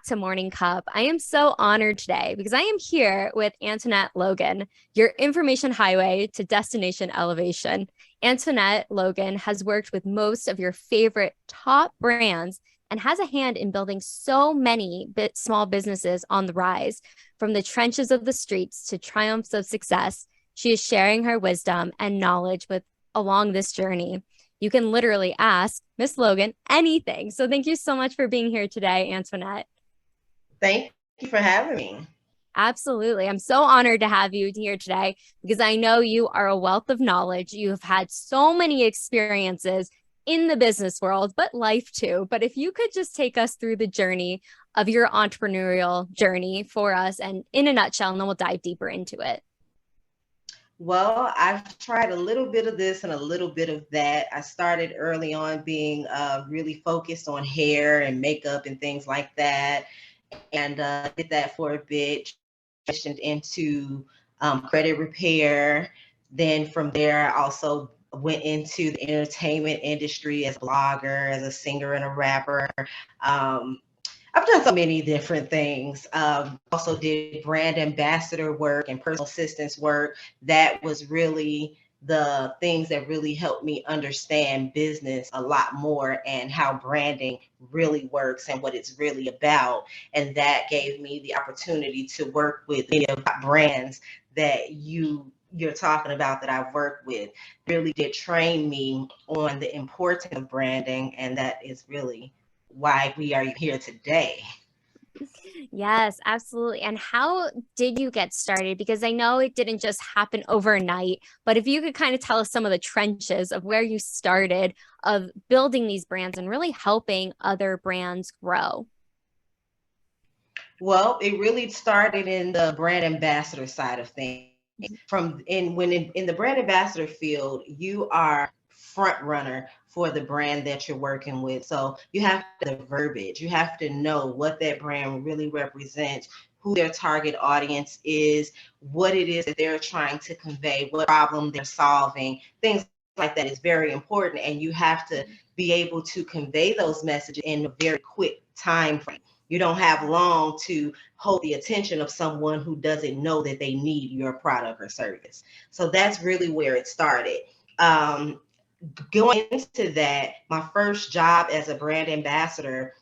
to Morning Cup. I am so honored today because I am here with Antoinette Logan, your information highway to destination elevation. Antoinette Logan has worked with most of your favorite top brands and has a hand in building so many small businesses on the rise. From the trenches of the streets to triumphs of success, she is sharing her wisdom and knowledge with along this journey. You can literally ask Miss Logan anything. So thank you so much for being here today, Antoinette. Thank you for having me. Absolutely. I'm so honored to have you here today because I know you are a wealth of knowledge. You have had so many experiences in the business world, but life too. But if you could just take us through the journey of your entrepreneurial journey for us and in a nutshell, and then we'll dive deeper into it. Well, I've tried a little bit of this and a little bit of that. I started early on being really focused on hair and makeup and things like that, and did that for a bit, transitioned into credit repair. Then from there, I also went into the entertainment industry as a blogger, as a singer and a rapper. I've done so many different things. Also did brand ambassador work and personal assistance work. That was really the things that really helped me understand business a lot more and how branding really works and what it's really about. And that gave me the opportunity to work with many of the brands that you're talking about that I've worked with. Really did train me on the importance of branding, and that is really why we are here today. Yes, absolutely. And how did you get started? Because I know it didn't just happen overnight, but if you could kind of tell us some of the trenches of where you started of building these brands and really helping other brands grow. Well, it really started in the brand ambassador side of things. In the brand ambassador field, you are front runner for the brand that you're working with. So you have the verbiage, you have to know what that brand really represents, who their target audience is, what it is that they're trying to convey, what problem they're solving, things like that is very important. And you have to be able to convey those messages in a very quick time frame. You don't have long to hold the attention of someone who doesn't know that they need your product or service. So that's really where it started. Going into that, my first job as a brand ambassador,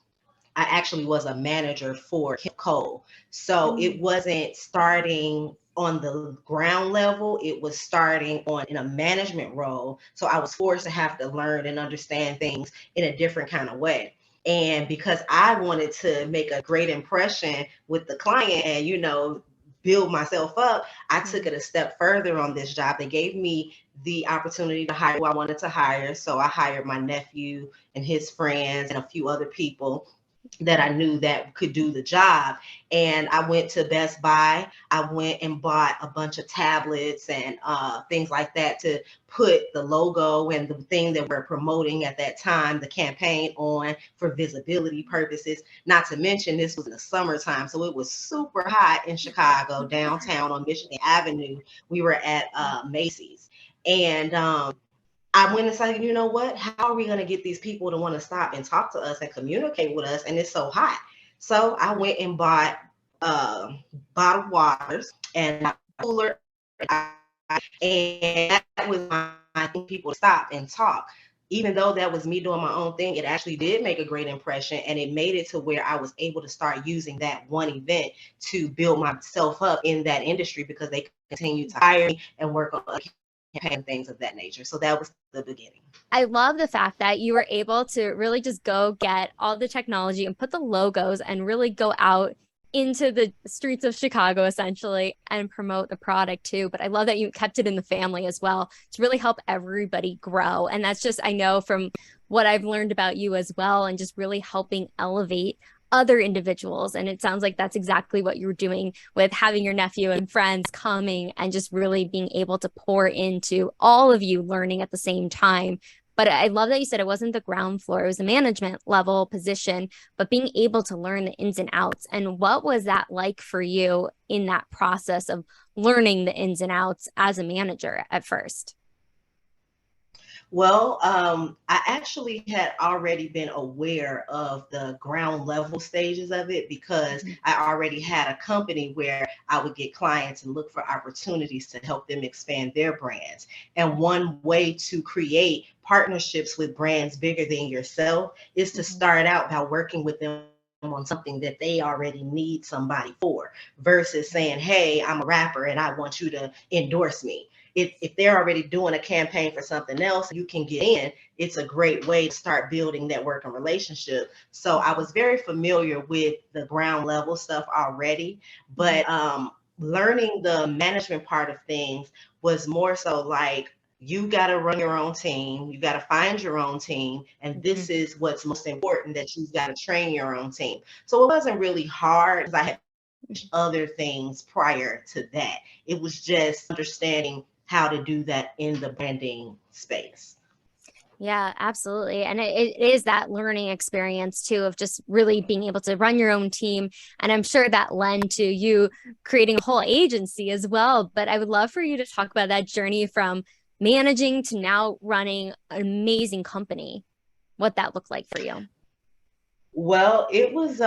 I actually was a manager for Kim Cole. So it wasn't starting on the ground level, it was starting on in a management role. So I was forced to have to learn and understand things in a different kind of way. And because I wanted to make a great impression with the client and, build myself up, I took it a step further on this job. They gave me the opportunity to hire who I wanted to hire. So I hired my nephew and his friends and a few other people that I knew that could do the job. And I went to Best Buy. I went and bought a bunch of tablets and things like that to put the logo and the thing that we're promoting at that time, the campaign, on for visibility purposes. Not to mention this was in the summertime, so it was super hot in Chicago, downtown on Michigan Avenue. We were at Macy's. And I went and said, you know what? How are we going to get these people to want to stop and talk to us and communicate with us? And it's so hot. So I went and bought bottled waters and a cooler. And that was my thing, people to stop and talk. Even though that was me doing my own thing, it actually did make a great impression. And it made it to where I was able to start using that one event to build myself up in that industry because they continued to hire me and work on and things of that nature. So that was the beginning. I love the fact that you were able to really just go get all the technology and put the logos and really go out into the streets of Chicago essentially and promote the product too. But I love that you kept it in the family as well to really help everybody grow. And that's just, I know from what I've learned about you as well, and just really helping elevate other individuals. And it sounds like that's exactly what you were doing with having your nephew and friends coming and just really being able to pour into all of you learning at the same time. But I love that you said it wasn't the ground floor, it was a management level position, but being able to learn the ins and outs. And what was that like for you in that process of learning the ins and outs as a manager at first? Well, I actually had already been aware of the ground level stages of it because Mhm. I already had a company where I would get clients and look for opportunities to help them expand their brands. And one way to create partnerships with brands bigger than yourself is to Mhm. start out by working with them on something that they already need somebody for versus saying, hey, I'm a rapper and I want you to endorse me. If they're already doing a campaign for something else, you can get in. It's a great way to start building network and relationship. So I was very familiar with the ground level stuff already, Mhm. but learning the management part of things was more so like you got to run your own team, you got to find your own team, and Mhm. this is what's most important, that you've got to train your own team. So it wasn't really hard because I had other things prior to that. It was just understanding how to do that in the branding space. Yeah, absolutely. And it is that learning experience too of just really being able to run your own team. And I'm sure that led to you creating a whole agency as well. But I would love for you to talk about that journey from managing to now running an amazing company, what that looked like for you. Well, it was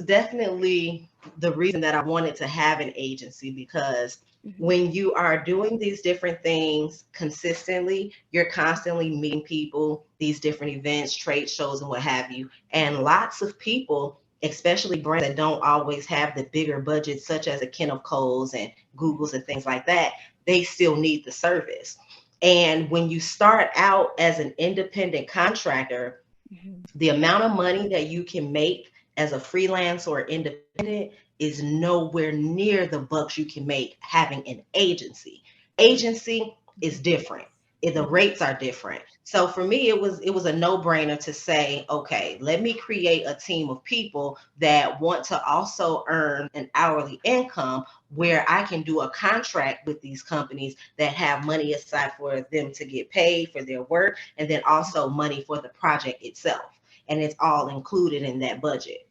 definitely the reason that I wanted to have an agency because Mhm. when you are doing these different things consistently, you're constantly meeting people, these different events, trade shows, and what have you. And lots of people, especially brands that don't always have the bigger budgets, such as a Ken of Kohl's and Google's and things like that, they still need the service. And when you start out as an independent contractor, Mhm. the amount of money that you can make as a freelance or independent is nowhere near the bucks you can make having an agency. Agency is different. The Mhm. rates are different. So for me, it was a no-brainer to say, okay, let me create a team of people that want to also earn an hourly income where I can do a contract with these companies that have money aside for them to get paid for their work and then also money for the project itself, and it's all included in that budget.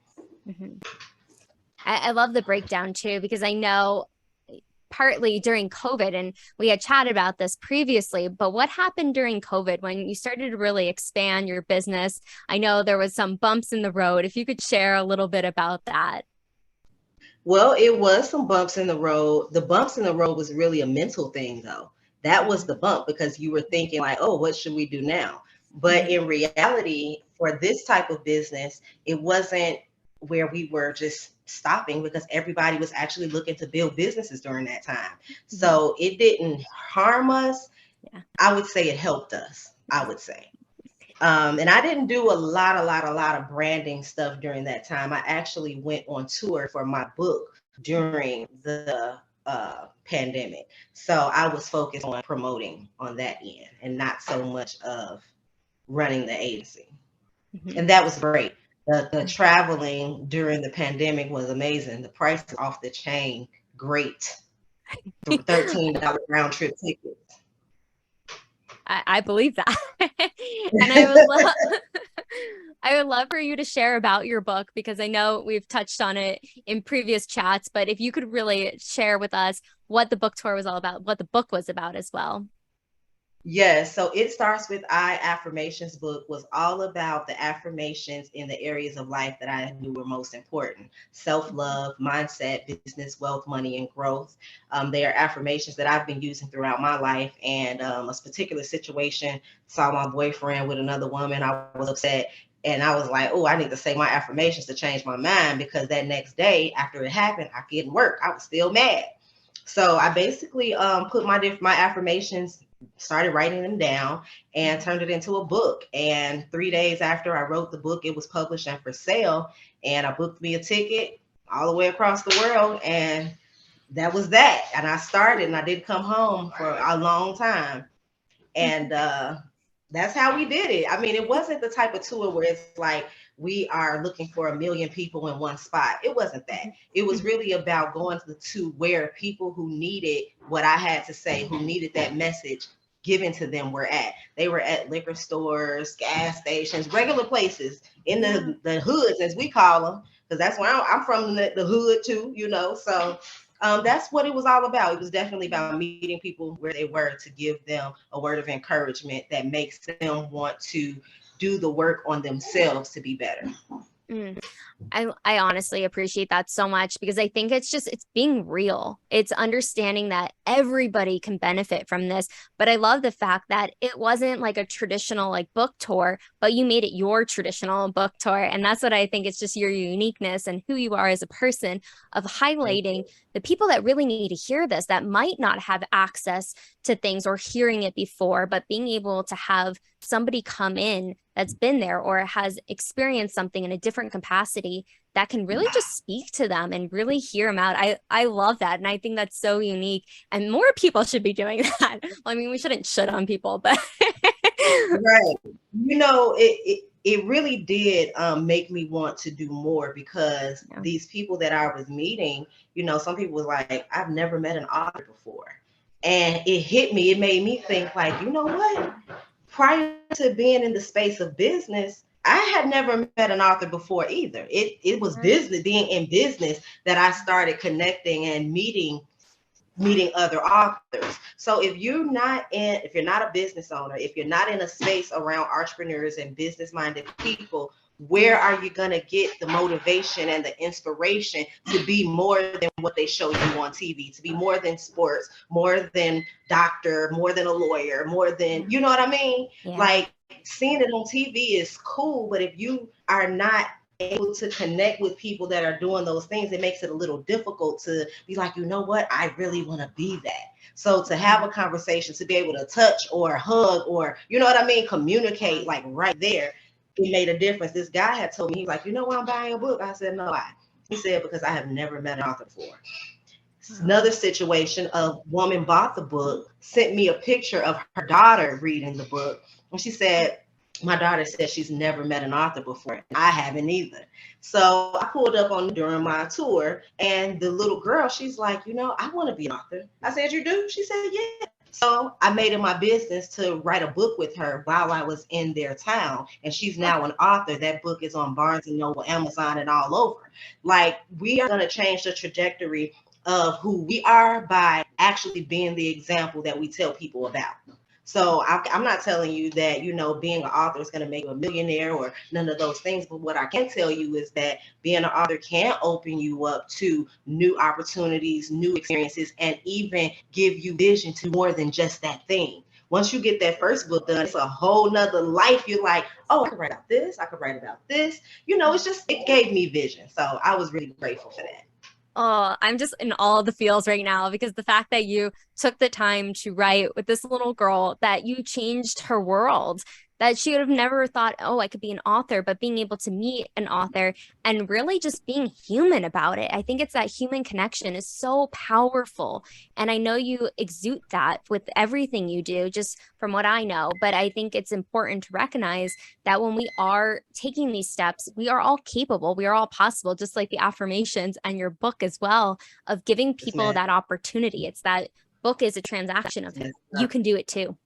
Mhm. I love the breakdown too, because I know partly during COVID, and we had chatted about this previously, but what happened during COVID when you started to really expand your business? I know there was some bumps in the road. If you could share a little bit about that. Well, it was some bumps in the road. The bumps in the road was really a mental thing, though. That was Mhm. the bump because you were thinking, like, oh, what should we do now? But Mhm. in reality, for this type of business, it wasn't where we were just stopping because everybody was actually looking to build businesses during that time. Mhm. So it didn't harm us. Yeah. I would say it helped us, I would say. And I didn't do a lot of branding stuff during that time. I actually went on tour for my book during the pandemic. So I was focused on promoting on that end and not so much of running the agency. Mhm. And that was great. The traveling during the pandemic was amazing. The price is off the chain, great. $13 round trip tickets. I believe that. And I would love I would love for you to share about your book because I know we've touched on it in previous chats, but if you could really share with us what the book tour was all about, what the book was about as well. Yes, so it starts with I affirmations book was all about the affirmations in the areas of life that I knew were most important: self-love, mindset, business, wealth, money, and growth. They are affirmations that I've been using throughout my life. And a particular situation, saw my boyfriend with another woman. I was upset. And I was like, oh, I need to say my affirmations to change my mind because that next day after it happened, I couldn't work. I was still mad. So I basically put my affirmations, started writing them down, and turned it into a book. And 3 days after I wrote the book, it was published and for sale. And I booked me a ticket all the way across the world, and that was that. And I started, and I didn't come home for a long time. And that's how we did it. I mean, it wasn't the type of tour where it's like we are looking for a million people in one spot. It wasn't that. It was really about going to where people who needed what I had to say, who needed that message given to them, were at. They were at liquor stores, gas stations, regular places in Yeah. the hoods, as we call them, because that's where I'm from, the hood too, you know. So That's what it was all about. It was definitely about meeting people where they were to give them a word of encouragement that makes them want to do the work on themselves to be better. Mm. I honestly appreciate that so much because I think it's being real. It's understanding that everybody can benefit from this. But I love the fact that it wasn't like a traditional like book tour, but you made it your traditional book tour. And that's what I think it's just your uniqueness and who you are as a person of highlighting the people that really need to hear this that might not have access to things or hearing it before, but being able to have somebody come in that's been there or has experienced something in a different capacity that can really just speak to them and really hear them out. I love that. And I think that's so unique. And more people should be doing that. I mean, we shouldn't shit on people, but right. You know, it really did make me want to do more because these people that I was meeting, you know, some people was like, I've never met an author before. And it hit me. It made me think like, you know what? Prior to being in the space of business, I had never met an author before either. It was business, being in business, that I started connecting and meeting other authors. So if you're not a business owner, if you're not in a space around entrepreneurs and business-minded people, where are you going to get the motivation and the inspiration to be more than what they show you on TV, to be more than sports, more than doctor, more than a lawyer, more than, you know what I mean? Yeah. Like, seeing it on TV is cool, but if you are not able to connect with people that are doing those things, it makes it a little difficult to be like, you know what, I really want to be that. So to have a conversation, to be able to touch or hug or, you know what I mean, communicate like right there, it made a difference. This guy had told me, he was like, you know why I'm buying a book? I said, no, why? He said, because I have never met an author before. Another situation, a woman bought the book, sent me a picture of her daughter reading the book, and she said, my daughter said she's never met an author before. I haven't either. So I pulled up on during my tour, and the little girl, she's like, you know, I want to be an author. I said, you do? She said, yeah. So I made it my business to write a book with her while I was in their town. And she's now an author. That book is on Barnes & Noble, Amazon, and all over. Like, we are going to change the trajectory of who we are by actually being the example that we tell people about. So I'm not telling you that, you know, being an author is going to make you a millionaire or none of those things. But what I can tell you is that being an author can open you up to new opportunities, new experiences, and even give you vision to more than just that thing. Once you get that first book done, it's a whole nother life. You're like, oh, I could write about this. I could write about this. You know, it gave me vision. So I was really grateful for that. Oh, I'm just in all the feels right now because the fact that you took the time to write with this little girl, that you changed her world, that she would have never thought, oh, I could be an author, but being able to meet an author and really just being human about it. I think it's that human connection is so powerful. And I know you exude that with everything you do, just from what I know. But I think it's important to recognize that when we are taking these steps, we are all capable, we are all possible, just like the affirmations and your book as well, of giving people that opportunity. It's that book is a transaction of you can do it too.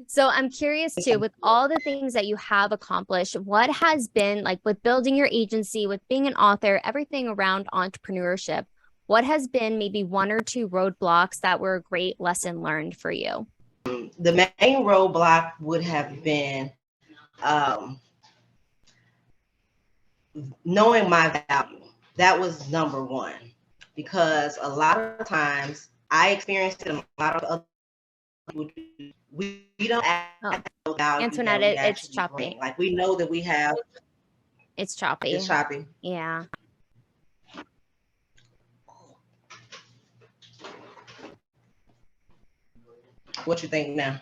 So I'm curious too, with all the things that you have accomplished, what has been like with building your agency, with being an author, everything around entrepreneurship, what has been maybe one or two roadblocks that were a great lesson learned for you? The main roadblock would have been knowing my value. That was number one, because a lot of times I experienced it, a lot of other people do. We don't act value. Antoinette, it's choppy. Bring. Like, we know that we have. It's choppy. It's choppy. Yeah. What you think now?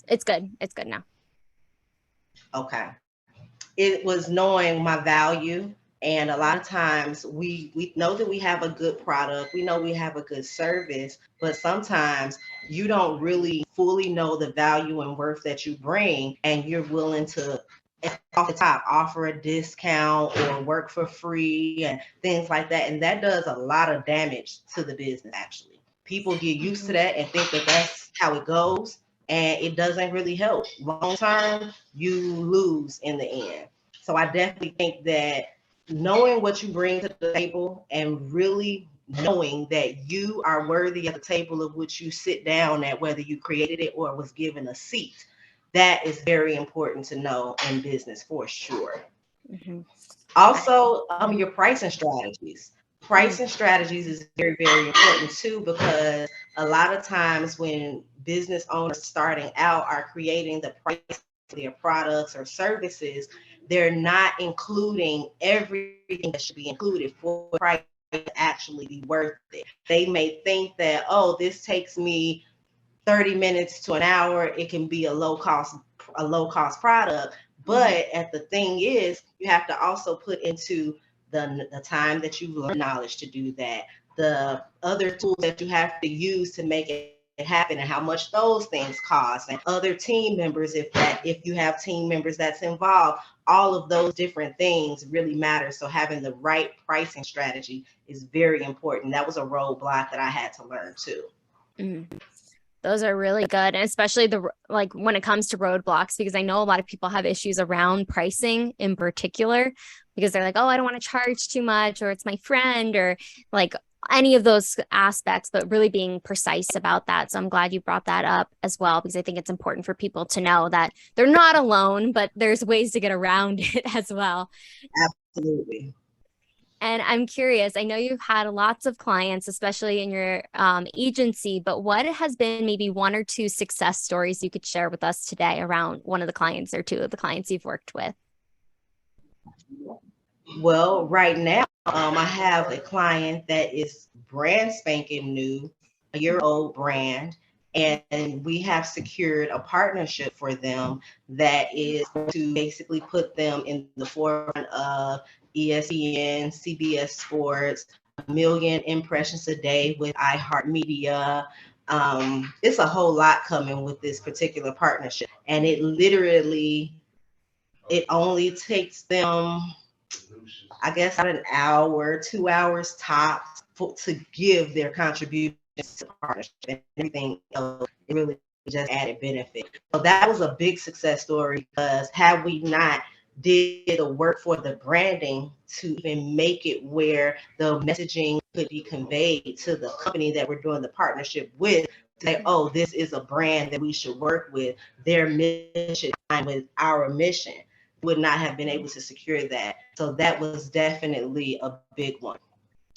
It's good. It's good now. Okay. It was knowing my value. And a lot of times we know that we have a good product, we know we have a good service, but sometimes you don't really fully know the value and worth that you bring, and you're willing to, off the top, offer a discount or work for free and things like that. And that does a lot of damage to the business, actually. People get used to that and think that that's how it goes, and it doesn't really help. Long term, you lose in the end. So I definitely think that knowing what you bring to the table and really knowing that you are worthy of the table of which you sit down at, whether you created it or was given a seat. That is very important to know in business for sure. Mm-hmm. Also, your pricing strategies. Mm-hmm. Pricing strategies is very, very important too, because a lot of times when business owners starting out are creating the price for their products or services, they're not including everything that should be included for the price to actually be worth it. They may think that, oh, this takes me 30 minutes to an hour, it can be a low cost product. But at the thing is, you have to also put into the time that you learn knowledge to do that, the other tools that you have to use to make it happen, and how much those things cost, and other team members, if you have team members that's involved. All of those different things really matter. So having the right pricing strategy is very important. That was a roadblock that I had to learn too. Mm-hmm. Those are really good, and especially like when it comes to roadblocks, because I know a lot of people have issues around pricing in particular, because they're like, oh, I don't want to charge too much, or it's my friend, or like any of those aspects, but really being precise about that. So I'm glad you brought that up as well, because I think it's important for people to know that they're not alone, but there's ways to get around it as well. Absolutely. And I'm curious, I know you've had lots of clients, especially in your agency, but what has been maybe one or two success stories you could share with us today around one of the clients or two of the clients you've worked with? Well, right now, I have a client that is brand spanking new, a year old brand, and we have secured a partnership for them that is to basically put them in the forefront of ESPN, CBS Sports, a million impressions a day with iHeartMedia. It's a whole lot coming with this particular partnership, and it only takes them, I guess, about an hour, 2 hours tops to give their contributions to the partnership, and everything else, it really just added benefit. So that was a big success story, because had we not did the work for the branding to even make it where the messaging could be conveyed to the company that we're doing the partnership with, say, oh, this is a brand that we should work with, their mission with our mission, would not have been able to secure that. So that was definitely a big one.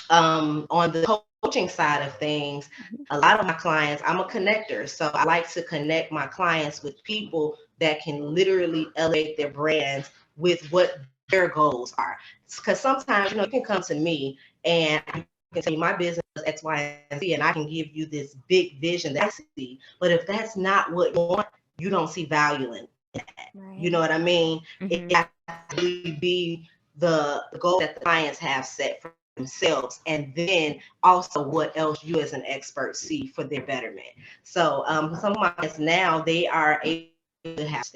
On the coaching side of things, a lot of my clients, I'm a connector. So I like to connect my clients with people that can literally elevate their brands with what their goals are. Because sometimes, you can come to me and I can tell you my business is X, Y, and Z, and I can give you this big vision that I see. But if that's not what you want, you don't see value in that. Right. You know what I mean? Mm-hmm. It has to be the goal that the clients have set for themselves, and then also what else you as an expert see for their betterment. So some of my clients now, they are able to have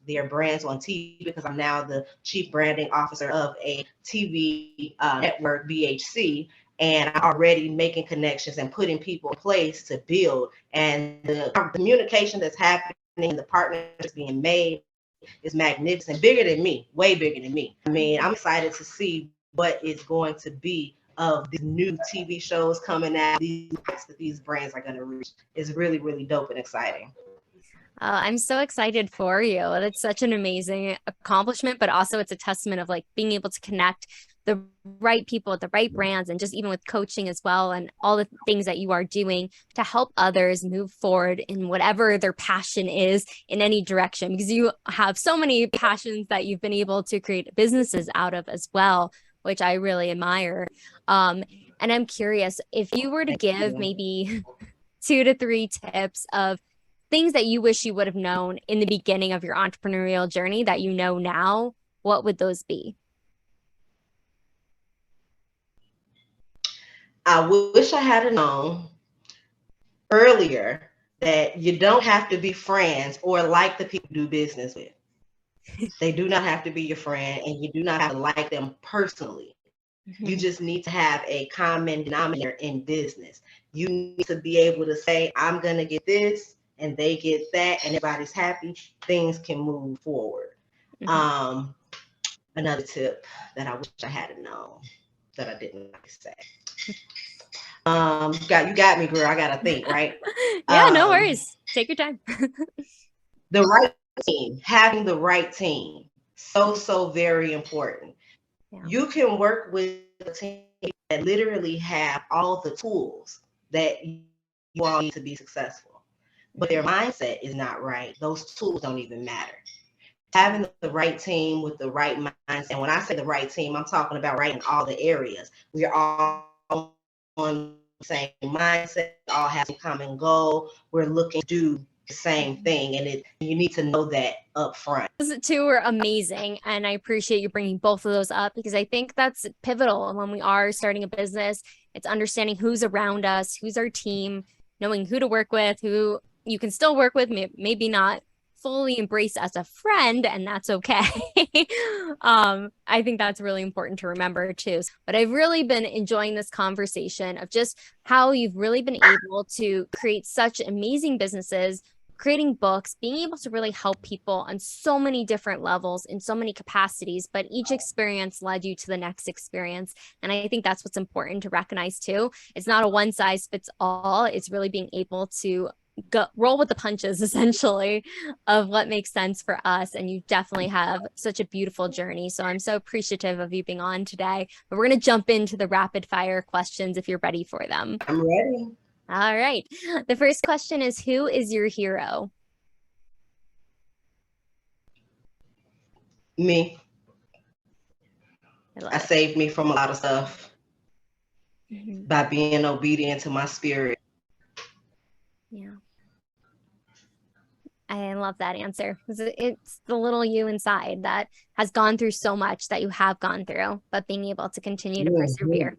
their brands on TV, because I'm now the chief branding officer of a TV network, BHC, and I'm already making connections and putting people in place to build. And the communication that's happening, the partnerships being made, is magnificent, bigger than me, way bigger than me. I mean, I'm excited to see what is going to be of these new TV shows coming out, these heights that these brands are going to reach. Is really, really dope and exciting. I'm so excited for you. That's such an amazing accomplishment, but also it's a testament of like being able to connect the right people with the right brands, and just even with coaching as well, and all the things that you are doing to help others move forward in whatever their passion is in any direction, because you have so many passions that you've been able to create businesses out of as well, which I really admire. And I'm curious, if you were to give maybe 2 to 3 tips of things that you wish you would have known in the beginning of your entrepreneurial journey that you know now, what would those be? I wish I had known earlier that you don't have to be friends or like the people you do business with. They do not have to be your friend, and you do not have to like them personally. You just need to have a common denominator in business. You need to be able to say, I'm going to get this, and they get that, and everybody's happy. Things can move forward. Another tip that I wish I had known that I didn't say. You got me, girl. I gotta think, right? Yeah, no worries. Take your time. The right team, having the right team, so very important. Yeah. You can work with a team that literally have all the tools that you all need to be successful, but their mindset is not right. Those tools don't even matter. Having the right team with the right mindset. And when I say the right team, I'm talking about right in all the areas. We're all on the same mindset, all have a common goal. We're looking to do the same thing. And you need to know that up front. Those two are amazing. And I appreciate you bringing both of those up because I think that's pivotal when we are starting a business. It's understanding who's around us, who's our team, knowing who to work with, who you can still work with, maybe not fully embrace as a friend, and that's okay. I think that's really important to remember too. But I've really been enjoying this conversation of just how you've really been able to create such amazing businesses, creating books, being able to really help people on so many different levels in so many capacities, but each experience led you to the next experience. And I think that's what's important to recognize too. It's not a one size fits all. It's really being able to roll with the punches essentially of what makes sense for us. And you definitely have such a beautiful journey. So I'm so appreciative of you being on today. But we're going to jump into the rapid fire questions if you're ready for them. I'm ready. All right. The first question is, who is your hero? Me. I saved me from a lot of stuff by being obedient to my spirit. Yeah. I love that answer. It's the little you inside that has gone through so much that you have gone through, but being able to continue to persevere.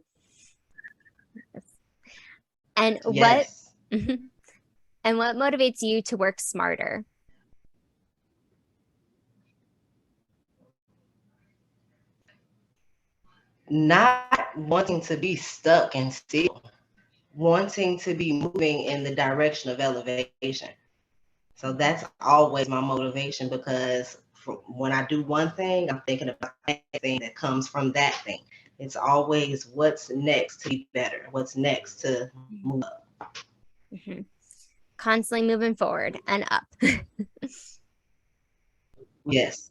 And yes. what motivates you to work smarter? Not wanting to be stuck and still, wanting to be moving in the direction of elevation. So that's always my motivation, because when I do one thing, I'm thinking about the thing that comes from that thing. It's always what's next to be better, what's next to move up. Constantly moving forward and up. Yes.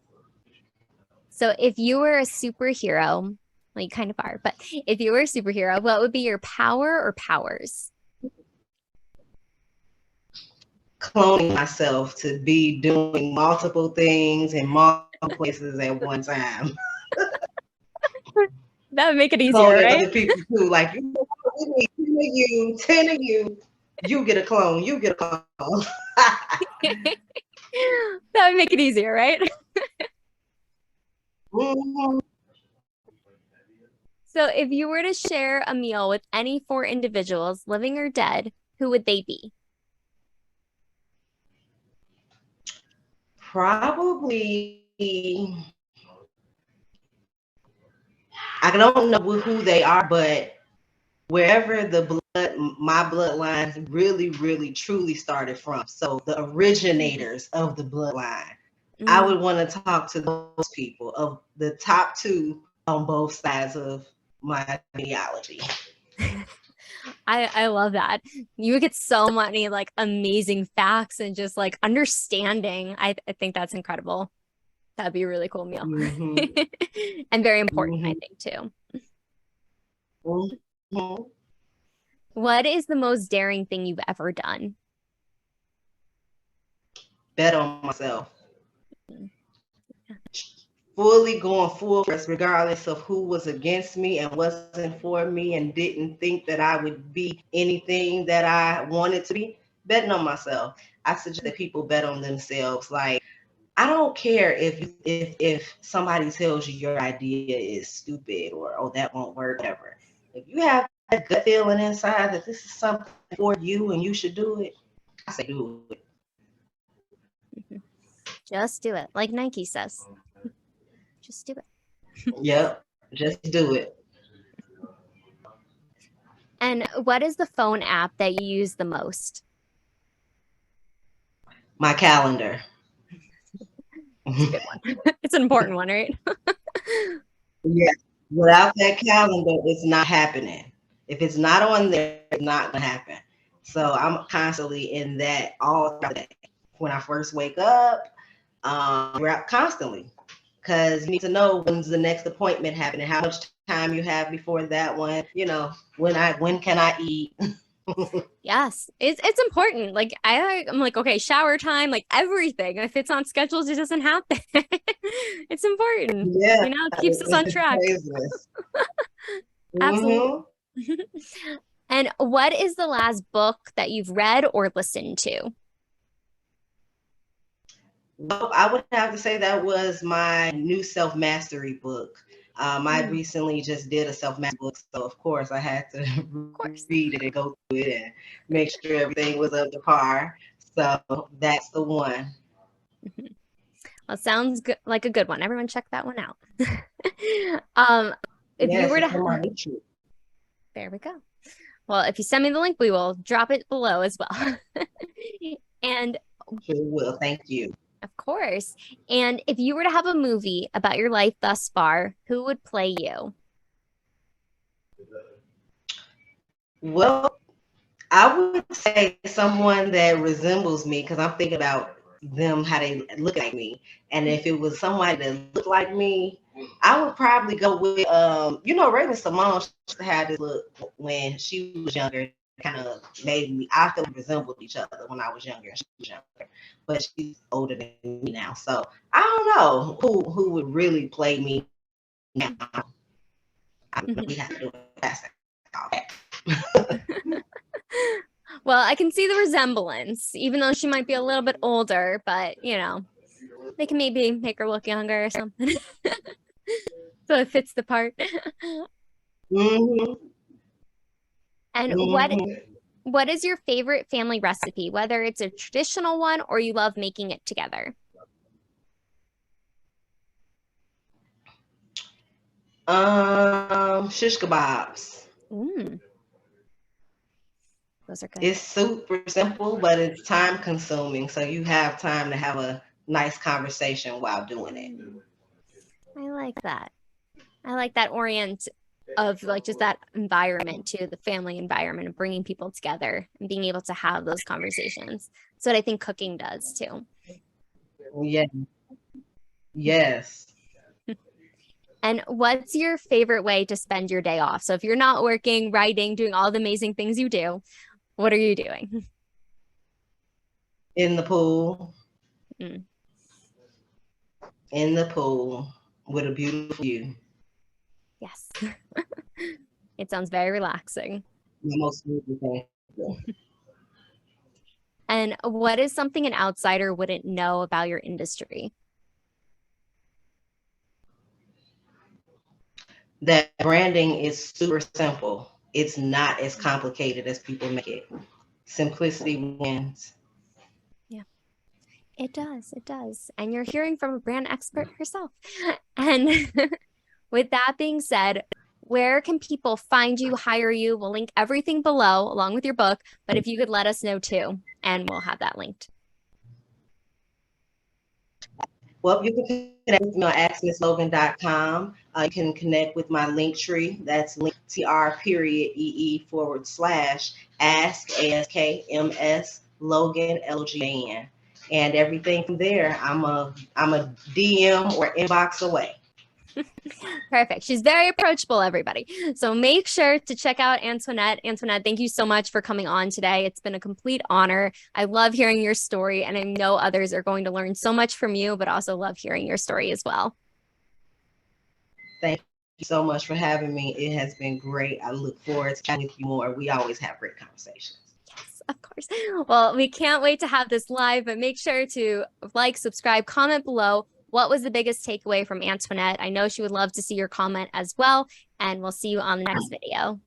So if you were a superhero, well, you kind of are, but if you were a superhero, what would be your power or powers? Cloning myself to be doing multiple things in multiple places at one time. That would make it easier, Cloning right? other people too. Like, we need 10 of you, you get a clone, you get a clone. That would make it easier, right? So if you were to share a meal with any 4 individuals, living or dead, who would they be? Probably, I don't know who they are, but wherever my bloodline really truly started from. So the originators of the bloodline, I would want to talk to those people, of the top 2 on both sides of my genealogy. I love that. You would get so many like amazing facts and just like understanding. I think that's incredible. That'd be a really cool meal. And very important, I think, too. What is the most daring thing you've ever done? Bet on myself. Fully going full force, regardless of who was against me and wasn't for me and didn't think that I would be anything that I wanted to be. Betting on myself. I suggest that people bet on themselves. Like, I don't care if somebody tells you your idea is stupid or, oh, that won't work, whatever. If you have that gut feeling inside that this is something for you and you should do it, I say do it. Just do it. Like Nike says. Just do it. Yep. Just do it. And what is the phone app that you use the most? My calendar. It's a good one. It's an important one, right? Yeah. Without that calendar, it's not happening. If it's not on there, it's not gonna happen. So I'm constantly in that all day. When I first wake up, constantly, because you need to know when's the next appointment happening, how much time you have before that one. You know, when can I eat? Yes, it's important. Like I'm like, okay, shower time, like everything. If it's on schedules, it doesn't happen. It's important. Yeah, You know, it keeps us on it's track. craziness. Absolutely. Hmm. And what is the last book that you've read or listened to? Well, I would have to say that was my new self mastery book. I Mm, recently just did a self mastery book, so of course I had to of course. read it and go through it and make sure everything was up to par. So that's the one. Mhm. Well, it sounds good, like a good one. Everyone check that one out. Um, if you Yes, were it's to, in my YouTube. there we go. Well, if you send me the link, we will drop it below as well. And Sure will. Thank you. of course, and if you were to have a movie about your life thus far, who would play you? Well, I would say someone that resembles me because I'm thinking about them, how they look like me. And if it was somebody that looked like me, I would probably go with, Raven Simone had this look when she was younger, kind of made me, I feel like resembled each other when I was younger and she was younger. But she's older than me now. So I don't know who would really play me now. I don't know, we have to do a casting. Well, I can see the resemblance, even though she might be a little bit older, but they can maybe make her look younger or something. So it fits the part. Mm-hmm. And Mm-hmm. what is your favorite family recipe, whether it's a traditional one or you love making it together? Shish kebabs. Mm, those are good. It's super simple, but it's time consuming. So you have time to have a nice conversation while doing it. I like that. I like that orient of like just that environment to the family environment of bringing people together and being able to have those conversations. So what I think cooking does too. Yeah. Yes. And what's your favorite way to spend your day off? So if you're not working, writing, doing all the amazing things you do, what are you doing? In the pool. Mm, In the pool with a beautiful view. yes. It sounds very relaxing. The most beautiful thing. And what is something an outsider wouldn't know about your industry? That branding is super simple. It's not as complicated as people make it. Simplicity wins. Yeah, it does. It does. And you're hearing from a brand expert herself. And with that being said, where can people find you, hire you? We'll link everything below along with your book, but if you could let us know too, and we'll have that linked. Well, you can connect with me on AskMsLogan.com. You can connect with my Linktree. That's Linktr.ee /ask AskMS Logan LGAN. And everything from there, I'm a DM or inbox away. Perfect. She's very approachable, everybody. So make sure to check out Antoinette. Antoinette, thank you so much for coming on today. It's been a complete honor. I love hearing your story, and I know others are going to learn so much from you, but also love hearing your story as well. Thank you so much for having me. It has been great. I look forward to chatting with you more. We always have great conversations. Yes, of course. Well, we can't wait to have this live, but make sure to like, subscribe, comment below. What was the biggest takeaway from Antoinette? I know she would love to see your comment as well, and we'll see you on the next video.